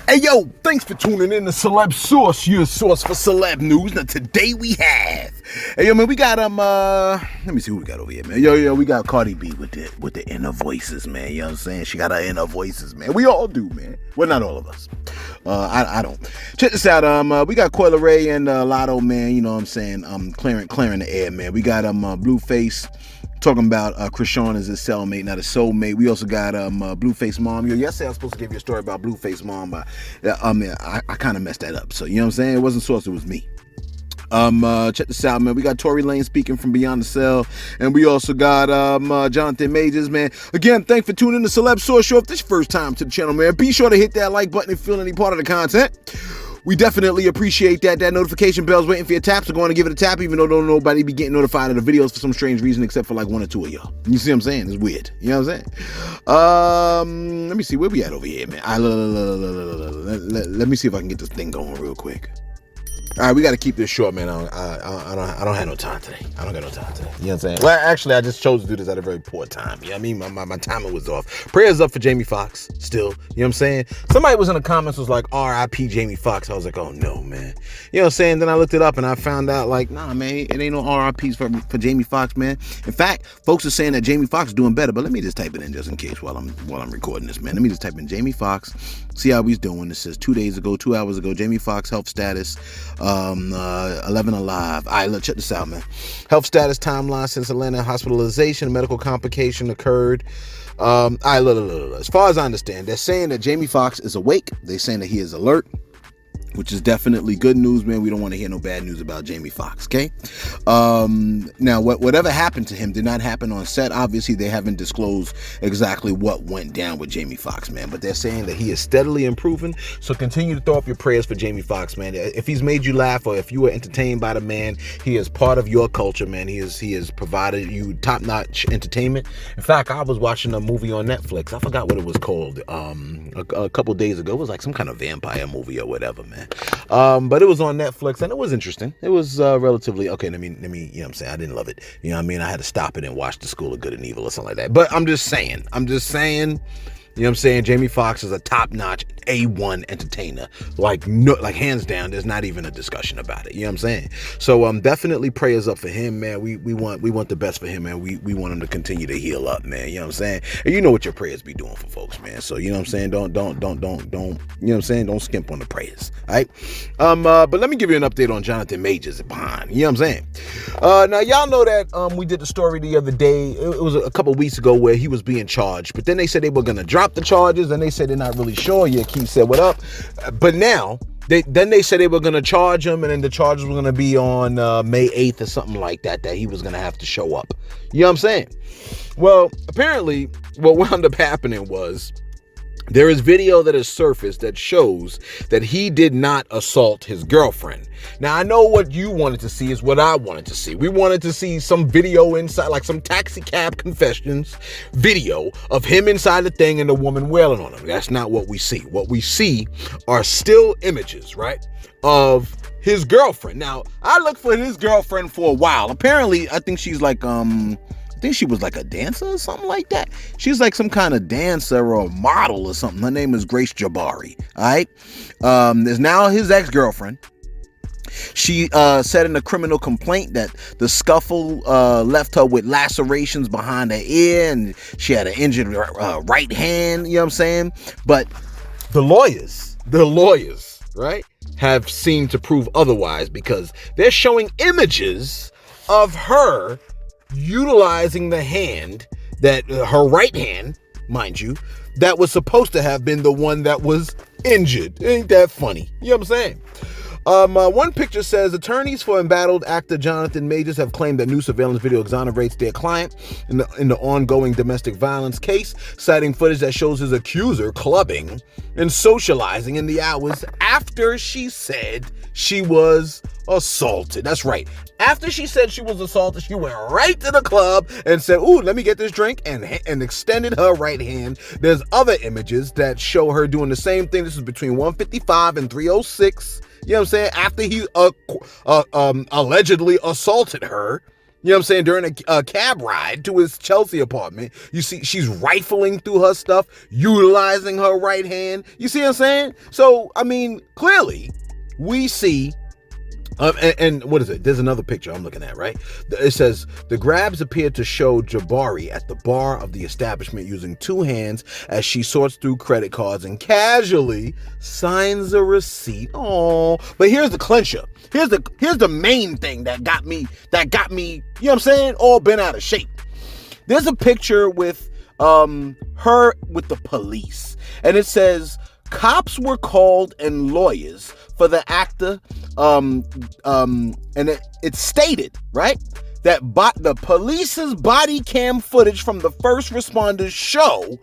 Hey yo, thanks for tuning in to Celeb Source, your source for celeb news. Now today we have, hey yo man, we got let me see who we got over here, man. Yo, we got Cardi B with the inner voices, man. You know what I'm saying? She got her inner voices, man. We all do, man. Well, not all of us. I don't. Check this out. We got Coi Leray and Latto, man. You know what I'm saying? Clearing the air, man. We got Blueface talking about Krishan as his cellmate, not a soulmate. We also got Blueface mom. Yesterday I was supposed to give you a story about Blueface mom, but I kind of messed that up. So you know what I'm saying? It wasn't source, it was me. Check this out, man. We got Tory Lanez speaking from Beyond the Cell, and we also got Jonathan Majors, man. Again, thanks for tuning in to Celeb Source Show. If this is your first time to the channel, man, be sure to hit that like button if you feel any part of the content. We definitely appreciate that. That notification bell's waiting for your tap, so go on and give it a tap, even though don't nobody be getting notified of the videos for some strange reason, except for like one or two of y'all. You see what I'm saying? It's weird. You know what I'm saying? Let me see where we at over here, man. Let me see if I can get this thing going real quick. All right, we got to keep this short, man. I don't have no time today. I don't got no time today. You know what I'm saying? Well, actually, I just chose to do this at a very poor time. You know what I mean? My timing was off. Prayers up for Jamie Foxx still. You know what I'm saying? Somebody was in the comments was like, R.I.P. Jamie Foxx. I was like, oh, no, man. You know what I'm saying? Then I looked it up and I found out, like, nah, man, it ain't no R.I.P.s for Jamie Foxx, man. In fact, folks are saying that Jamie Foxx is doing better, but let me just type it in just in case while I'm recording this, man. Let me just type in Jamie Foxx, see how he's doing. It says 2 hours ago, Jamie Foxx health status, 11 alive. All right, let's check this out, man. Health status timeline since Atlanta hospitalization, medical complication occurred. All right, look. As far as I understand, they're saying that Jamie Foxx is awake. They're saying that he is alert, which is definitely good news, man. We don't want to hear no bad news about Jamie Foxx, okay? Now, whatever happened to him did not happen on set. Obviously, they haven't disclosed exactly what went down with Jamie Foxx, man. But they're saying that he is steadily improving. So continue to throw up your prayers for Jamie Foxx, man. If he's made you laugh or if you were entertained by the man, he is part of your culture, man. He has provided you top-notch entertainment. In fact, I was watching a movie on Netflix. I forgot what it was called a couple days ago. It was like some kind of vampire movie or whatever, man. But it was on Netflix and it was interesting. It was relatively okay. Let me, you know what I'm saying? I didn't love it. You know what I mean? I had to stop it and watch The School of Good and Evil or something like that. But I'm just saying, you know what I'm saying? Jamie Foxx is a top-notch A1 entertainer. Like hands down, there's not even a discussion about it. You know what I'm saying? So definitely prayers up for him, man. We want the best for him, man. We want him to continue to heal up, man. You know what I'm saying? And you know what your prayers be doing for folks, man. So you know what I'm saying? Don't you know what I'm saying? Don't skimp on the prayers. All right? But let me give you an update on Jonathan Majors behind. You know what I'm saying? Now y'all know that we did the story the other day. It was a couple weeks ago where he was being charged, but then they said they were gonna drop the charges, and they said they're not really sure. Yeah, Keith said, what up? But now, they said they were going to charge him, and then the charges were going to be on May 8th or something like that he was going to have to show up. You know what I'm saying? Well, apparently, what wound up happening was, there is video that has surfaced that shows that he did not assault his girlfriend. Now, I know what you wanted to see is what I wanted to see. We wanted to see some video inside, like some taxi cab confessions video of him inside the thing and the woman wailing on him. That's not what we see. What we see are still images, right, of his girlfriend. Now, I looked for his girlfriend for a while. Apparently, I think she's like, I think she was like a dancer or something like that. She's like some kind of dancer or model or something. Her name is Grace Jabari. All right. There's now his ex-girlfriend. She said in a criminal complaint that the scuffle left her with lacerations behind her ear, and she had an injured right hand. You know what I'm saying? But the lawyers, right, have seemed to prove otherwise, because they're showing images of her utilizing the hand that her right hand, mind you, that was supposed to have been the one that was injured. Ain't that funny? You know what I'm saying? One picture says attorneys for embattled actor Jonathan Majors have claimed that new surveillance video exonerates their client in the ongoing domestic violence case, citing footage that shows his accuser clubbing and socializing in the hours after she said she was assaulted. That's right. After she said she was assaulted, she went right to the club and said, ooh, let me get this drink, and extended her right hand. There's other images that show her doing the same thing. This is between 1:55 and 3:06. You know what I'm saying? After he allegedly assaulted her. You know what I'm saying? During a cab ride to his Chelsea apartment, you see she's rifling through her stuff, utilizing her right hand. You see what I'm saying? So, I mean, clearly, we see, and what is it? There's another picture I'm looking at, right? It says, the grabs appear to show Jabari at the bar of the establishment using two hands as she sorts through credit cards and casually signs a receipt. Oh, but here's the clincher. Here's the main thing that got me, you know what I'm saying? All bent out of shape. There's a picture with her with the police, and it says, cops were called and lawyers for the actor, and it stated, right, that the police's body cam footage from the first responders show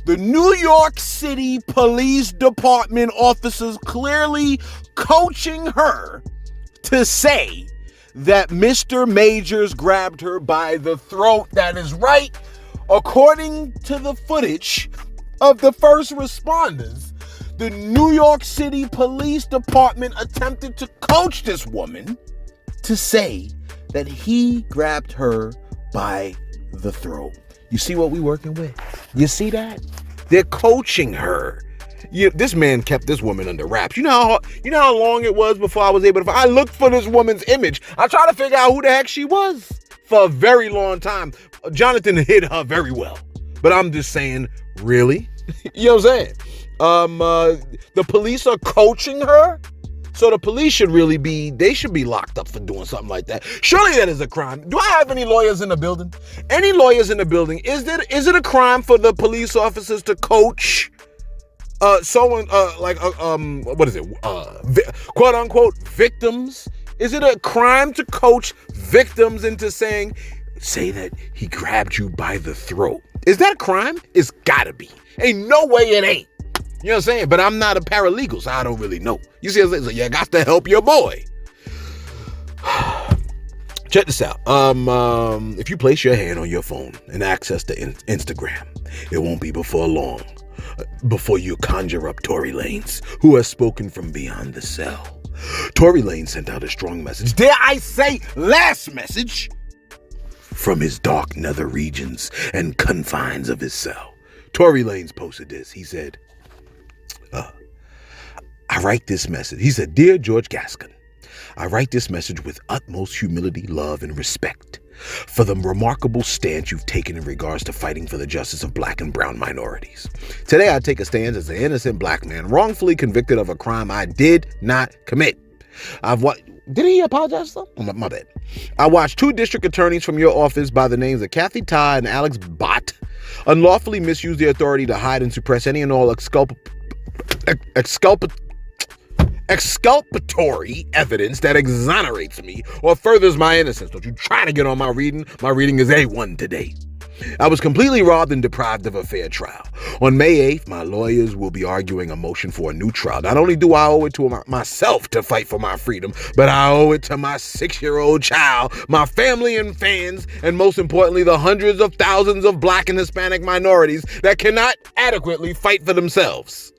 the New York City Police Department officers clearly coaching her to say that Mr. Majors grabbed her by the throat. That is right. According to the footage of the first responders, the New York City Police Department attempted to coach this woman to say that he grabbed her by the throat. You see what we working with? You see that? They're coaching her. This man kept this woman under wraps. You know how long it was before I was able to... I looked for this woman's image. I tried to figure out who the heck she was for a very long time. Jonathan hid her very well. But I'm just saying, really? You know what I'm saying? The police are coaching her, so the police should be locked up for doing something like that. Surely that is a crime. Do I have any lawyers in the building? Any lawyers in the building? Is it a crime for the police officers to coach someone what is it? Quote unquote victims? Is it a crime to coach victims into say that he grabbed you by the throat? Is that a crime? It's gotta be. Ain't no way it ain't. You know what I'm saying? But I'm not a paralegal, so I don't really know. You see what I'm saying? So you got to help your boy. Check this out. If you place your hand on your phone and access the Instagram, it won't be before long before you conjure up Tory Lanez, who has spoken from beyond the cell. Tory Lanez sent out a strong message. Dare I say, last message from his dark nether regions and confines of his cell. Tory Lanez posted this. He said, I write this message. He said, Dear George Gascon, I write this message with utmost humility, love, and respect for the remarkable stance you've taken in regards to fighting for the justice of black and brown minorities. Today, I take a stance as an innocent black man wrongfully convicted of a crime I did not commit. Did he apologize though? Oh, my bad. I watched two district attorneys from your office by the names of Kathy Ty and Alex Bott unlawfully misuse their authority to hide and suppress any and all exculpatory evidence that exonerates me or furthers my innocence. Don't you try to get on my reading. My reading is A1 today. I was completely robbed and deprived of a fair trial. On May 8th, my lawyers will be arguing a motion for a new trial. Not only do I owe it to myself to fight for my freedom, but I owe it to my 6-year-old child, my family and fans, and most importantly, the hundreds of thousands of black and Hispanic minorities that cannot adequately fight for themselves.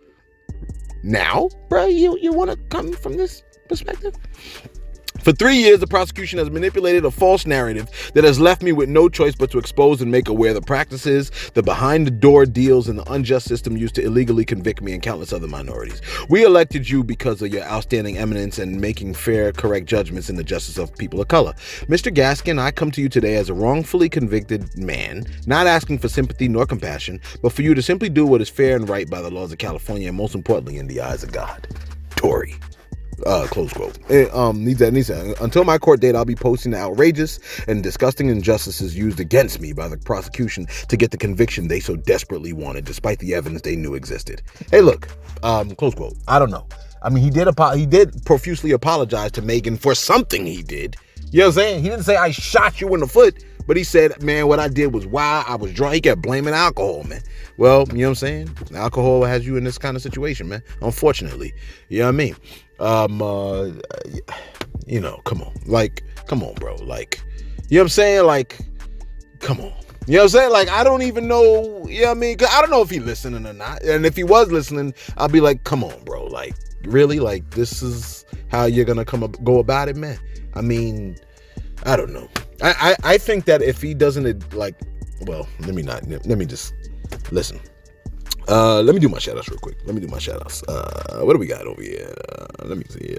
Now, bro, you want to come from this perspective? For 3 years, the prosecution has manipulated a false narrative that has left me with no choice but to expose and make aware the practices, the behind-the-door deals, and the unjust system used to illegally convict me and countless other minorities. We elected you because of your outstanding eminence and making fair, correct judgments in the justice of people of color. Mr. Gaskin, I come to you today as a wrongfully convicted man, not asking for sympathy nor compassion, but for you to simply do what is fair and right by the laws of California, and most importantly, in the eyes of God. Tory. Close quote. Until my court date, I'll be posting the outrageous and disgusting injustices used against me by the prosecution to get the conviction they so desperately wanted, despite the evidence they knew existed. Hey, look, close quote. I don't know. I mean, he did profusely apologize to Megan for something he did. You know what I'm saying? He didn't say, I shot you in the foot, but he said, man, what I did was wild. I was drunk. He kept blaming alcohol, man. Well, you know what I'm saying? Alcohol has you in this kind of situation, man. Unfortunately. You know what I mean? Come on. Like, come on, bro. Like, you know what I'm saying? Like, come on. You know what I'm saying? Like, I don't even know, you know what I mean? 'Cause I don't know if he's listening or not. And if he was listening, I'll be like, come on, bro. Like, really? Like, this is how you're going to go about it, man? I mean, I don't know. I think that if he doesn't let me just listen. Let me do my shout outs real quick. What do we got over here? Let me see.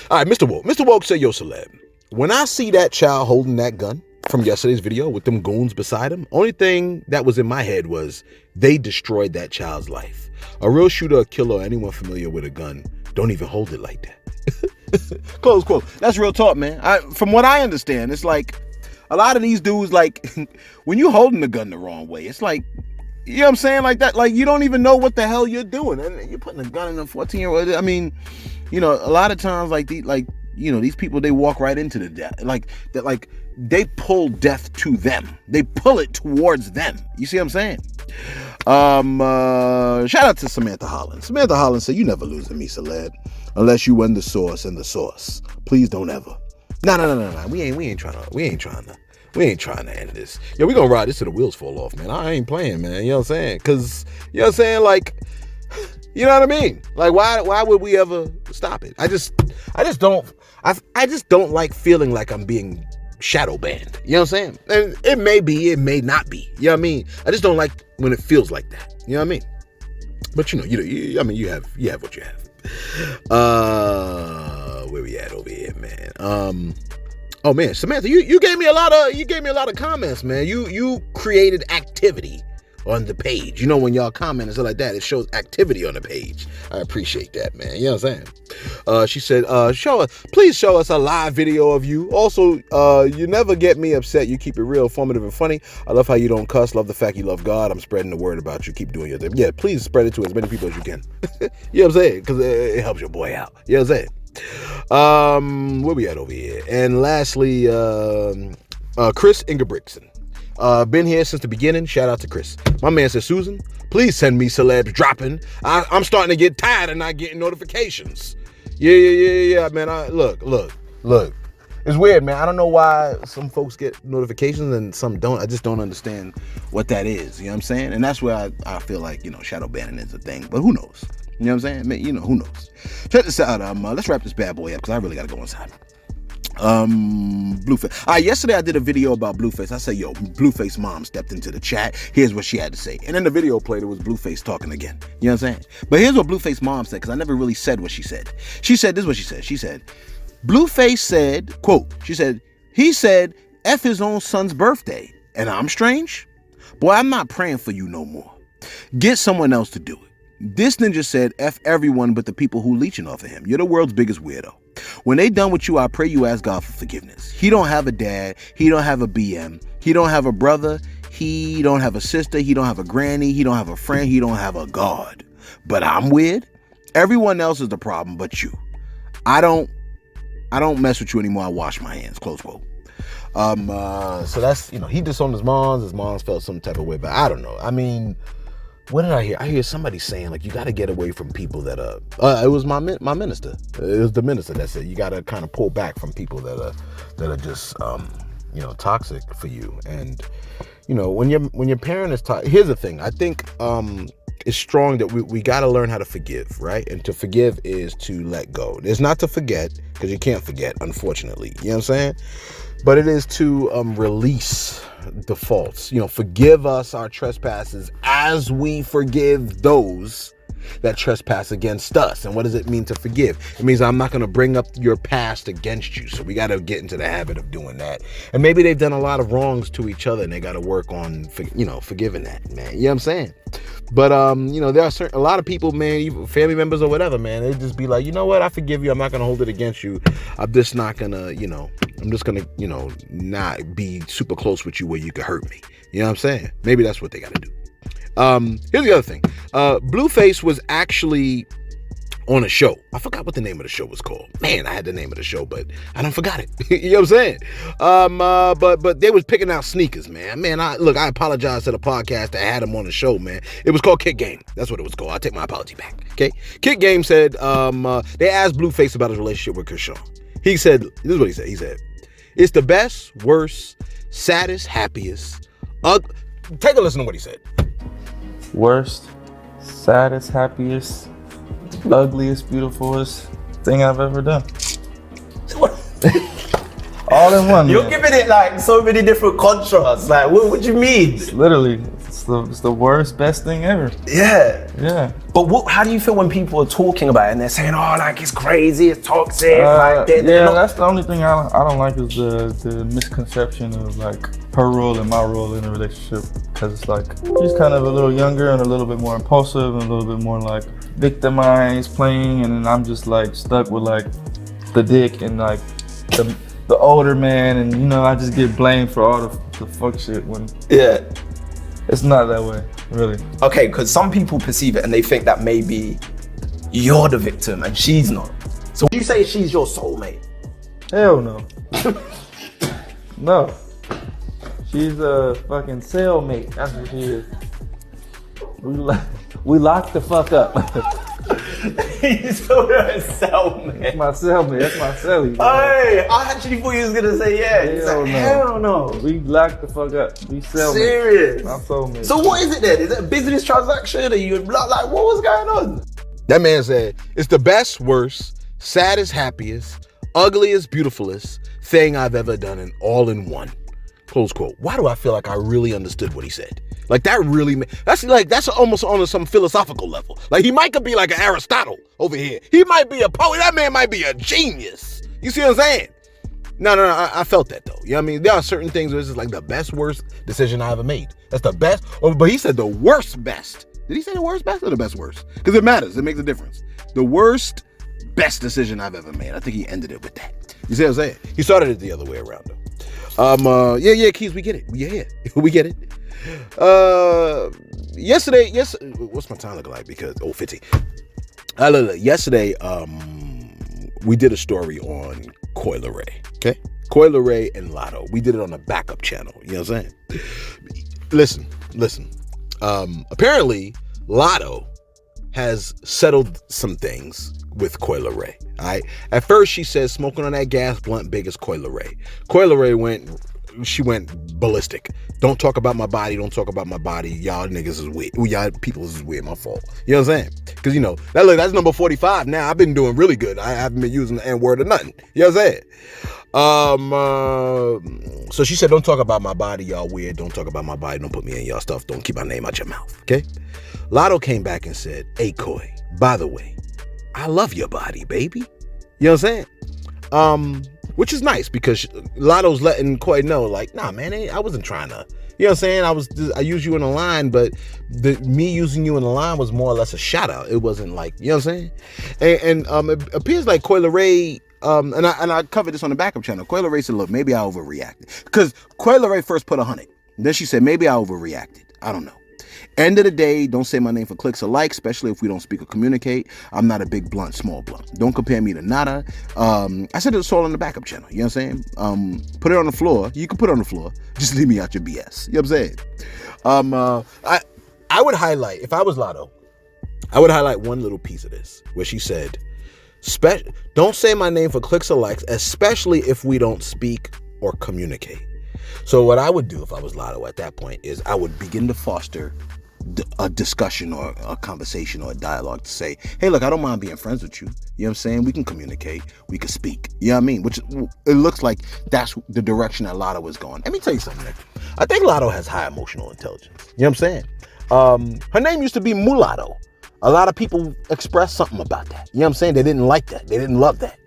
All right, Mr. Woke. Mr. Woke said, yo, Celeb, when I see that child holding that gun from yesterday's video with them goons beside him, only thing that was in my head was they destroyed that child's life. A real shooter or killer or anyone familiar with a gun don't even hold it like that. Close quote. That's real talk, man. From what I understand, it's like a lot of these dudes, like, when you holding the gun the wrong way, it's like, you know what I'm saying? Like that, like you don't even know what the hell you're doing. And you're putting a gun in a 14-year-old. I mean, you know, a lot of times these people, they walk right into the death. Like they pull death to them. They pull it towards them. You see what I'm saying? Shout out to Samantha Holland. Samantha Holland said, you never lose to me, Celeb, unless you win the source and the source. Please don't ever. No. We ain't trying to end this. Yo, we gonna ride this till the wheels fall off, man. I ain't playing, man. You know what I'm saying? Cause, you know what I'm saying? Like, you know what I mean? Like, why would we ever stop it? I just don't like feeling like I'm being shadow banned. You know what I'm saying? And it may be, it may not be. You know what I mean? I just don't like when it feels like that. You know what I mean? But you have what you have. Where we at over here, man? Oh man, Samantha, you gave me a lot of comments, man. You created activity on the page. You know, when y'all comment and stuff like that, it shows activity on the page. I appreciate that, man. You know what I'm saying? She said, please show us a live video of you. Also, you never get me upset. You keep it real, informative, and funny. I love how you don't cuss. Love the fact you love God. I'm spreading the word about you. Keep doing your thing. Yeah, please spread it to as many people as you can. You know what I'm saying? Because it helps your boy out. You know what I'm saying? Where we at over here? And lastly, Chris Ingebrigtsen. Been here since the beginning. Shout out to Chris. My man says, Susan, please send me celebs dropping. I'm starting to get tired of not getting notifications. Yeah, man. Look. It's weird, man. I don't know why some folks get notifications and some don't. I just don't understand what that is. You know what I'm saying? And that's where I feel like, you know, shadow banning is a thing. But who knows? You know what I'm saying? You know, who knows? Check this out. Let's wrap this bad boy up because I really got to go inside. Blueface. Yesterday I did a video about Blueface. I said, yo, Blueface mom stepped into the chat. Here's what she had to say. And then the video played, it was Blueface talking again. You know what I'm saying? But here's what Blueface mom said, because I never really said what she said. She said, this is what she said. She said, Blueface said, quote, she said, he said, F his own son's birthday. And I'm strange? Boy, I'm not praying for you no more. Get someone else to do it. This ninja said, F everyone but the people who leeching off of him. You're the world's biggest weirdo. When they done with you, I pray you ask God for forgiveness. He don't have a dad. He don't have a BM. He don't have a brother. He don't have a sister. He don't have a granny. He don't have a friend. He don't have a God. But I'm weird. Everyone else is the problem but you. I don't mess with you anymore. I wash my hands. Close quote. So that's, you know, he disowned his moms. His moms felt some type of way, but I don't know. I mean, what did I hear? I hear somebody saying, like, you got to get away from people that it was my minister. It was the minister that said you got to kind of pull back from people that are just, you know, toxic for you. And, you know, when your parent is toxic, here's the thing. I think it's strong that we got to learn how to forgive, right? And to forgive is to let go. It's not to forget, because you can't forget, unfortunately. You know what I'm saying? But it is to release the faults. You know, forgive us our trespasses as we forgive those that trespass against us. And what does it mean to forgive? It means I'm not going to bring up your past against you. So we got to get into the habit of doing that. And maybe they've done a lot of wrongs to each other and they got to work on, you know, forgiving that, man. You know what I'm saying? But, you know, there are a lot of people, man, even family members or whatever, man, they just be like, you know what? I forgive you. I'm not going to hold it against you. I'm just not going to, you know, I'm just going to, you know, not be super close with you where you could hurt me. You know what I'm saying? Maybe that's what they got to do. Here's the other thing. Blueface was actually on a show. I forgot what the name of the show was called. Man, I had the name of the show, but I don't forgot it. You know what I'm saying? But they was picking out sneakers, man. Man, I apologize to the podcast that had him on the show, man. It was called Kick Game. That's what it was called. I take my apology back. Okay. Kick Game said, they asked Blueface about his relationship with Kershawn. He said, this is what he said. He said, it's the best, worst, saddest, happiest. Take a listen to what he said. Worst, saddest, happiest, ugliest, beautifulest thing I've ever done. All in one. You're man. giving it like so many different contrasts. Like, what do you mean? It's literally, it's the worst, best thing ever. Yeah. Yeah. But how do you feel when people are talking about it and they're saying, oh, like it's crazy, it's toxic, like they're not... That's the only thing I don't like is the misconception of like her role and my role in a relationship, because it's like she's kind of a little younger and a little bit more impulsive and a little bit more like victimized playing, and then I'm just like stuck with like the dick and like the older man, and you know I just get blamed for all the fuck shit when it's not that way, really. Okay, because some people perceive it and they think that maybe you're the victim and she's not. So you say she's your soulmate? Hell no. No. She's a fucking cellmate. That's what she is. We locked the fuck up. You told her a cellmate. That's my cellmate. That's my cellie. Hey, I actually thought you was gonna say hell no. We locked the fuck up. We cellmates. Serious? My soulmate. So what is it then? Is it a business transaction? Are you like what was going on? That man said, it's the best, worst, saddest, happiest, ugliest, beautifulest thing I've ever done, and all in one. Close quote. Why do I feel like I really understood what he said? Like that really, that's almost on some philosophical level. Like he might could be like an Aristotle over here. He might be a poet. That man might be a genius. You see what I'm saying? No, I felt that though. You know what I mean? There are certain things where it's just like the best, worst decision I ever made. That's the best, but he said the worst, best. Did he say the worst, best or the best, worst? Because it matters. It makes a difference. The worst, best decision I've ever made. I think he ended it with that. You see what I'm saying? He started it the other way around though. Yeah, Keys, we get it. Yeah, we get it. Yesterday, what's my time looking like? Because 50. Yesterday, we did a story on Coi Leray. Okay, Coi Leray and Latto. We did it on a backup channel. You know what I'm saying? Listen. Apparently, Latto has settled some things with Coi Leray. All right. At first, she said smoking on that gas blunt big as Coi Leray. Coi Leray went ballistic. Don't talk about my body. Don't talk about my body. Y'all niggas is weird. Y'all people is weird. My fault. You know what I'm saying? Because you know that's number 45 now. I've been doing really good. I haven't been using the N word or nothing. You know what I'm saying? So she said, don't talk about my body. Y'all weird. Don't talk about my body. Don't put me in y'all stuff. Don't keep my name out your mouth. Okay? Latto came back and said, hey, Coi, by the way, I love your body, baby. You know what I'm saying? Which is nice because Latto's letting Coi know, like, nah, man, I wasn't trying to, you know what I'm saying? I used you in a line, but me using you in a line was more or less a shout out. It wasn't like, you know what I'm saying? And it appears like Coi Leray, and I covered this on the backup channel. Coi Leray said, look, maybe I overreacted. Because Coi Leray first put 100. Then she said, maybe I overreacted. I don't know. End of the day, don't say my name for clicks or likes, especially if we don't speak or communicate. I'm not a big blunt, small blunt. Don't compare me to nada. I said it's all on the backup channel. You know what I'm saying? Put it on the floor. You can put it on the floor. Just leave me out your BS. You know what I'm saying? I would highlight, if I was Latto, I would highlight one little piece of this where she said, don't say my name for clicks or likes, especially if we don't speak or communicate. So what I would do if I was Latto at that point is I would begin to foster a discussion or a conversation or a dialogue to say, hey, look, I don't mind being friends with you. You know what I'm saying? We can communicate. We can speak. You know what I mean? Which it looks like that's the direction that Latto is going. Let me tell you something, Nick. I think Latto has high emotional intelligence. You know what I'm saying? Her name used to be Mulatto. A lot of people expressed something about that. You know what I'm saying? They didn't like that. They didn't love that.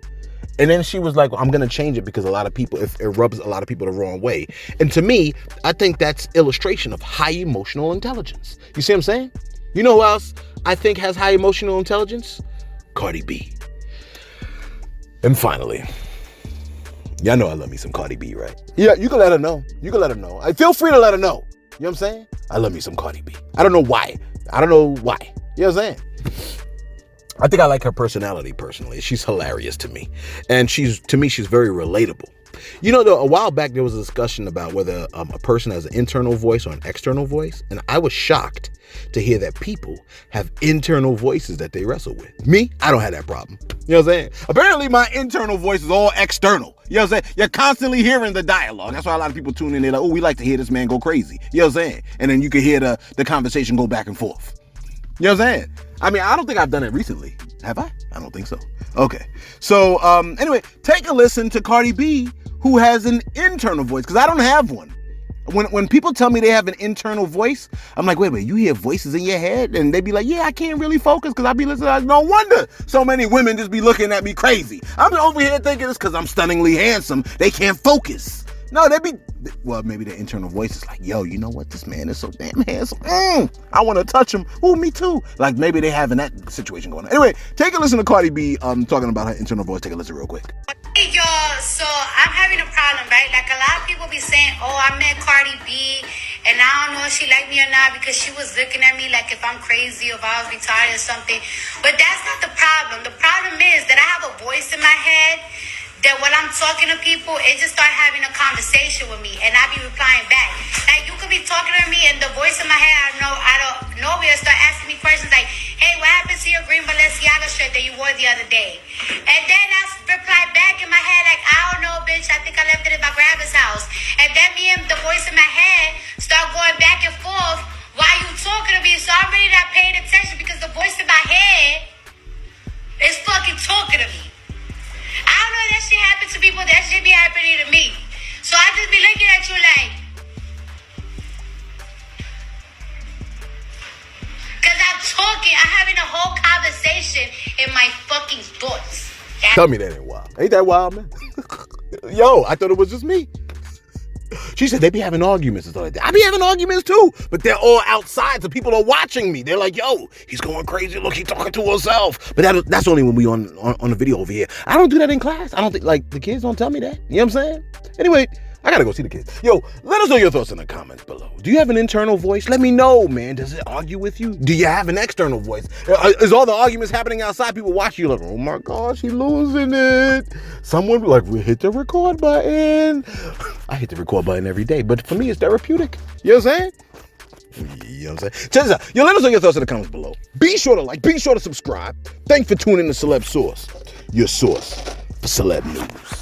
And then she was like, well, I'm going to change it because a lot of people, if it rubs a lot of people the wrong way. And to me, I think that's illustration of high emotional intelligence. You see what I'm saying? You know who else I think has high emotional intelligence? Cardi B. And finally, y'all know I love me some Cardi B, right? Yeah, you can let her know. You can let her know. Feel free to let her know. You know what I'm saying? I love me some Cardi B. I don't know why. You know what I'm saying? I think I like her personality personally. She's hilarious to me. And she's very relatable. You know, a while back there was a discussion about whether a person has an internal voice or an external voice. And I was shocked to hear that people have internal voices that they wrestle with. Me, I don't have that problem. You know what I'm saying? Apparently my internal voice is all external. You know what I'm saying? You're constantly hearing the dialogue. That's why a lot of people tune in. They're like, oh, we like to hear this man go crazy. You know what I'm saying? And then you can hear the conversation go back and forth. You know what I'm saying? I mean, I don't think I've done it recently. Have I? I don't think so. Okay. So, anyway, take a listen to Cardi B who has an internal voice, because I don't have one. When people tell me they have an internal voice, I'm like, wait, you hear voices in your head? And they be like, yeah, I can't really focus because I be listening. No wonder so many women just be looking at me crazy. I'm over here thinking it's because I'm stunningly handsome. They can't focus. No, well, maybe their internal voice is like, yo, you know what? This man is so damn handsome. I want to touch him. Ooh, me too. Like maybe they having that situation going on. Anyway, take a listen to Cardi B talking about her internal voice. Take a listen real quick. Hey y'all, so I'm having a problem, right? Like a lot of people be saying, oh, I met Cardi B and I don't know if she liked me or not because she was looking at me like if I'm crazy or if I was retarded or something. But that's not the problem. The problem is that I have a voice in my head that when I'm talking to people, it just start having a conversation with me and I be replying back. Like you could be talking to me and the voice in my head, I don't know where start asking me questions like, hey, what happened to your green Balenciaga shirt that you wore the other day? And then I reply back in my head like, I don't know, bitch, I think I left it at my grandma's house. And then me and the voice in my head start going back and forth while you talking to me. So I'm really not paying attention because the voice in my head is fucking talking to me. I don't know if that shit happens to people, that shit be happening to me. So I just be looking at you like, because I'm talking, I'm having a whole conversation in my fucking thoughts. Tell me that ain't wild. Ain't that wild, man? Yo, I thought it was just me. She said they be having arguments and stuff like that. I be having arguments too, but they're all outside, so people are watching me. They're like, yo, he's going crazy. Look, he's talking to himself. But that's only when we on the video over here. I don't do that in class. I don't think, like, the kids don't tell me that. You know what I'm saying? Anyway, I gotta go see the kids. Yo, let us know your thoughts in the comments below. Do you have an internal voice? Let me know, man. Does it argue with you? Do you have an external voice? Is all the arguments happening outside? People watch you like, oh my gosh, he's losing it. Someone be like, we hit the record button. I hit the record button every day, but for me, it's therapeutic. You know what I'm saying? You know what I'm saying? Check this out. Yo, let us know your thoughts in the comments below. Be sure to like, be sure to subscribe. Thanks for tuning in to Celeb Source, your source for celeb news.